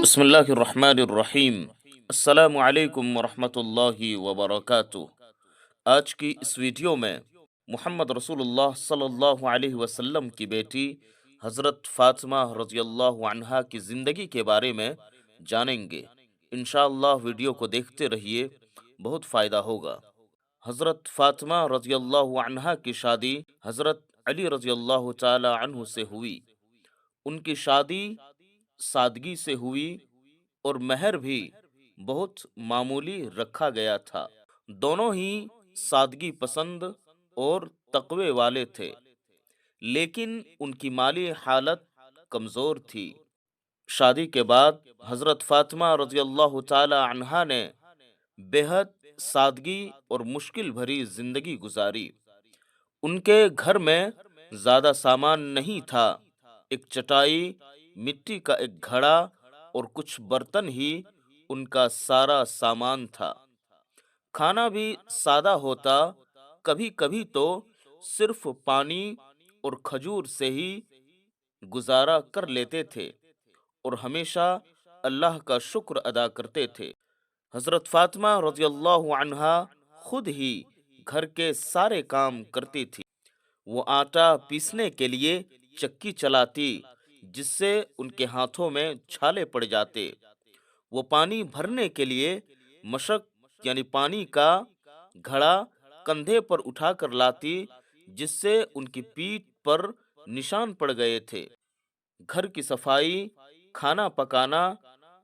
بسم اللہ الرحمن الرحیم۔ السلام علیکم ورحمۃ اللہ وبرکاتہ۔ آج کی اس ویڈیو میں محمد رسول اللہ صلی اللہ علیہ وسلم کی بیٹی حضرت فاطمہ رضی اللہ عنہا کی زندگی کے بارے میں جانیں گے۔ انشاءاللہ ویڈیو کو دیکھتے رہیے، بہت فائدہ ہوگا۔ حضرت فاطمہ رضی اللہ عنہا کی شادی حضرت علی رضی اللہ تعالی عنہ سے ہوئی۔ ان کی شادی سادگی سے ہوئی اور مہر بھی بہت معمولی رکھا گیا تھا۔ دونوں ہی سادگی پسند اور تقوی والے تھے، لیکن ان کی مالی حالت کمزور تھی۔ شادی کے بعد حضرت فاطمہ رضی اللہ تعالی عنہا نے بےحد سادگی اور مشکل بھری زندگی گزاری۔ ان کے گھر میں زیادہ سامان نہیں تھا۔ ایک چٹائی، مٹی کا ایک گھڑا اور کچھ برتن ہی ان کا سارا سامان تھا۔ کھانا بھی سادہ ہوتا، کبھی کبھی تو صرف پانی اور کھجور سے ہی گزارا کر لیتے تھے اور ہمیشہ اللہ کا شکر ادا کرتے تھے۔ حضرت فاطمہ رضی اللہ عنہا خود ہی گھر کے سارے کام کرتی تھی۔ وہ آٹا پیسنے کے لیے چکی چلاتی، جس سے ان کے ہاتھوں میں چھالے پڑ جاتے۔ وہ پانی بھرنے کے لیے مشک یعنی پانی کا گھڑا کندھے پر اٹھا کر لاتی، جس سے ان کی پیٹھ پر نشان پڑ گئے تھے۔ گھر کی صفائی، کھانا پکانا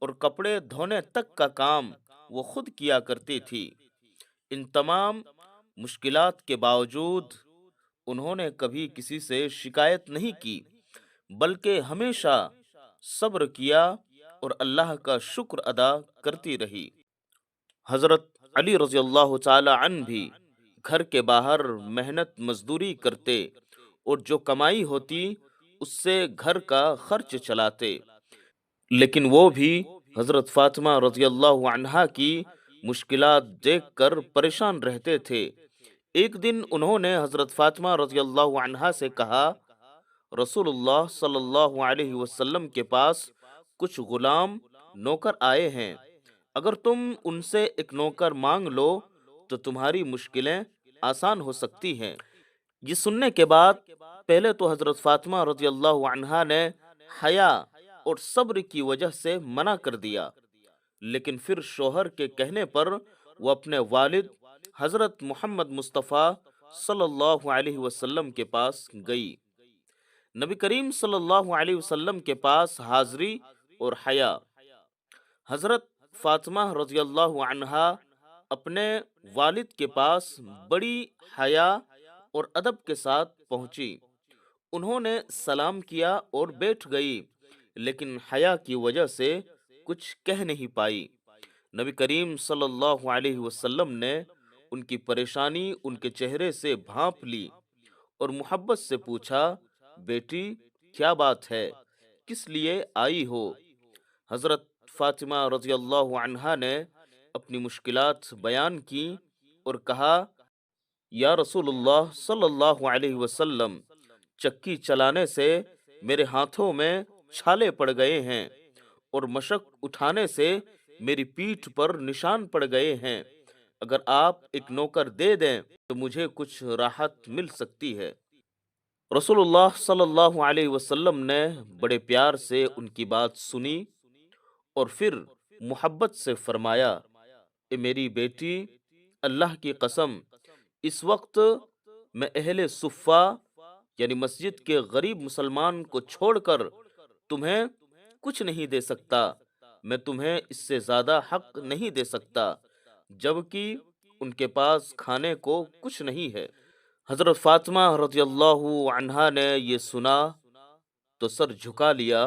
اور کپڑے دھونے تک کا کام وہ خود کیا کرتی تھی۔ ان تمام مشکلات کے باوجود انہوں نے کبھی کسی سے شکایت نہیں کی، بلکہ ہمیشہ صبر کیا اور اللہ کا شکر ادا کرتی رہی۔ حضرت علی رضی اللہ تعالی عنہ بھی گھر کے باہر محنت مزدوری کرتے اور جو کمائی ہوتی اس سے گھر کا خرچ چلاتے، لیکن وہ بھی حضرت فاطمہ رضی اللہ عنہا کی مشکلات دیکھ کر پریشان رہتے تھے۔ ایک دن انہوں نے حضرت فاطمہ رضی اللہ عنہا سے کہا، رسول اللہ صلی اللہ علیہ وسلم کے پاس کچھ غلام نوکر آئے ہیں، اگر تم ان سے ایک نوکر مانگ لو تو تمہاری مشکلیں آسان ہو سکتی ہیں۔ یہ سننے کے بعد پہلے تو حضرت فاطمہ رضی اللہ عنہا نے حیا اور صبر کی وجہ سے منع کر دیا، لیکن پھر شوہر کے کہنے پر وہ اپنے والد حضرت محمد مصطفیٰ صلی اللہ علیہ وسلم کے پاس گئی۔ نبی کریم صلی اللہ علیہ وسلم کے پاس حاضری اور حیا۔ حضرت فاطمہ رضی اللہ عنہا اپنے والد کے پاس بڑی حیا اور ادب کے ساتھ پہنچی۔ انہوں نے سلام کیا اور بیٹھ گئی، لیکن حیا کی وجہ سے کچھ کہہ نہیں پائی۔ نبی کریم صلی اللہ علیہ وسلم نے ان کی پریشانی ان کے چہرے سے بھانپ لی اور محبت سے پوچھا، بیٹی کیا بات ہے، کس لیے آئی ہو؟ حضرت فاطمہ رضی اللہ عنہا نے اپنی مشکلات بیان کی اور کہا، یا رسول اللہ صلی اللہ علیہ وسلم، چکی چلانے سے میرے ہاتھوں میں چھالے پڑ گئے ہیں اور مشق اٹھانے سے میری پیٹھ پر نشان پڑ گئے ہیں۔ اگر آپ ایک نوکر دے دیں تو مجھے کچھ راحت مل سکتی ہے۔ رسول اللہ صلی اللہ علیہ وسلم نے بڑے پیار سے ان کی بات سنی اور پھر محبت سے فرمایا، اے میری بیٹی، اللہ کی قسم، اس وقت میں اہل صفہ یعنی مسجد کے غریب مسلمان کو چھوڑ کر تمہیں کچھ نہیں دے سکتا۔ میں تمہیں اس سے زیادہ حق نہیں دے سکتا، جبکہ ان کے پاس کھانے کو کچھ نہیں ہے۔ حضرت فاطمہ رضی اللہ عنہا نے یہ سنا تو سر جھکا لیا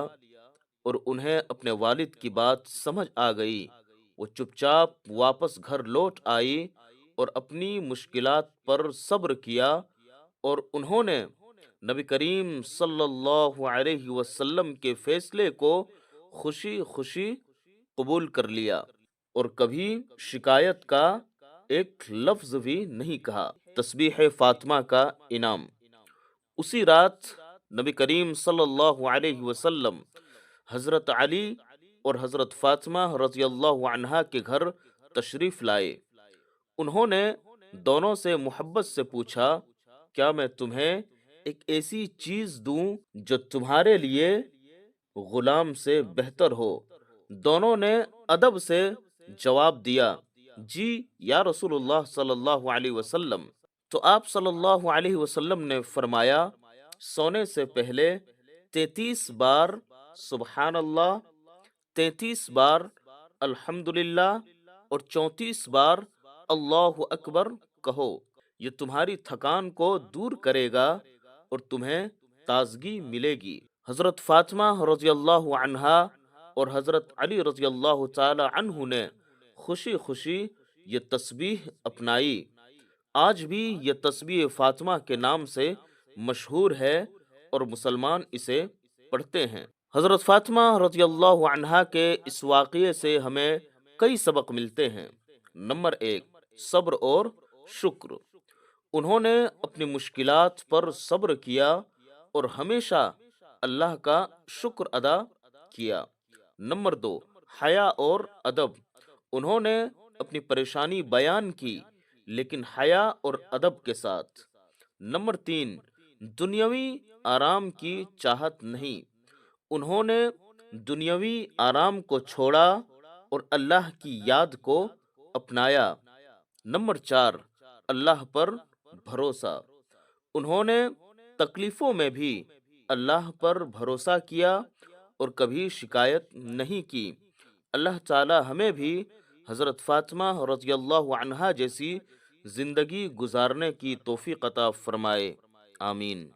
اور انہیں اپنے والد کی بات سمجھ آ گئی۔ وہ چپ چاپ واپس گھر لوٹ آئی اور اپنی مشکلات پر صبر کیا، اور انہوں نے نبی کریم صلی اللہ علیہ وسلم کے فیصلے کو خوشی خوشی قبول کر لیا اور کبھی شکایت کا ایک لفظ بھی نہیں کہا۔ تسبیح فاطمہ کا انعام۔ اسی رات نبی کریم صلی اللہ علیہ وسلم حضرت علی اور حضرت فاطمہ رضی اللہ عنہا کے گھر تشریف لائے۔ انہوں نے دونوں سے محبت سے پوچھا، کیا میں تمہیں ایک ایسی چیز دوں جو تمہارے لیے غلام سے بہتر ہو؟ دونوں نے ادب سے جواب دیا، جی یا رسول اللہ صلی اللہ علیہ وسلم۔ تو آپ صلی اللہ علیہ وسلم نے فرمایا، سونے سے پہلے 33 بار سبحان اللہ، 33 بار الحمدللہ اور 34 بار اللہ اکبر کہو۔ یہ تمہاری تھکان کو دور کرے گا اور تمہیں تازگی ملے گی۔ حضرت فاطمہ رضی اللہ عنہا اور حضرت علی رضی اللہ تعالی عنہ نے خوشی خوشی یہ تسبیح اپنائی۔ آج بھی یہ تسبیح فاطمہ کے نام سے مشہور ہے اور مسلمان اسے پڑھتے ہیں۔ حضرت فاطمہ رضی اللہ عنہا کے اس واقعے سے ہمیں کئی سبق ملتے ہیں۔ نمبر 1، صبر اور شکر۔ انہوں نے اپنی مشکلات پر صبر کیا اور ہمیشہ اللہ کا شکر ادا کیا۔ نمبر 2، حیا اور ادب۔ انہوں نے اپنی پریشانی بیان کی لیکن حیا اور ادب کے ساتھ۔ نمبر 3، دنیاوی آرام کی چاہت نہیں۔ انہوں نے دنیاوی آرام کو چھوڑا اور اللہ کی یاد کو اپنایا۔ نمبر 4، اللہ پر بھروسہ۔ انہوں نے تکلیفوں میں بھی اللہ پر بھروسہ کیا اور کبھی شکایت نہیں کی۔ اللہ تعالی ہمیں بھی حضرت فاطمہ رضی اللہ عنہا جیسی زندگی گزارنے کی توفیق عطا فرمائے، آمین۔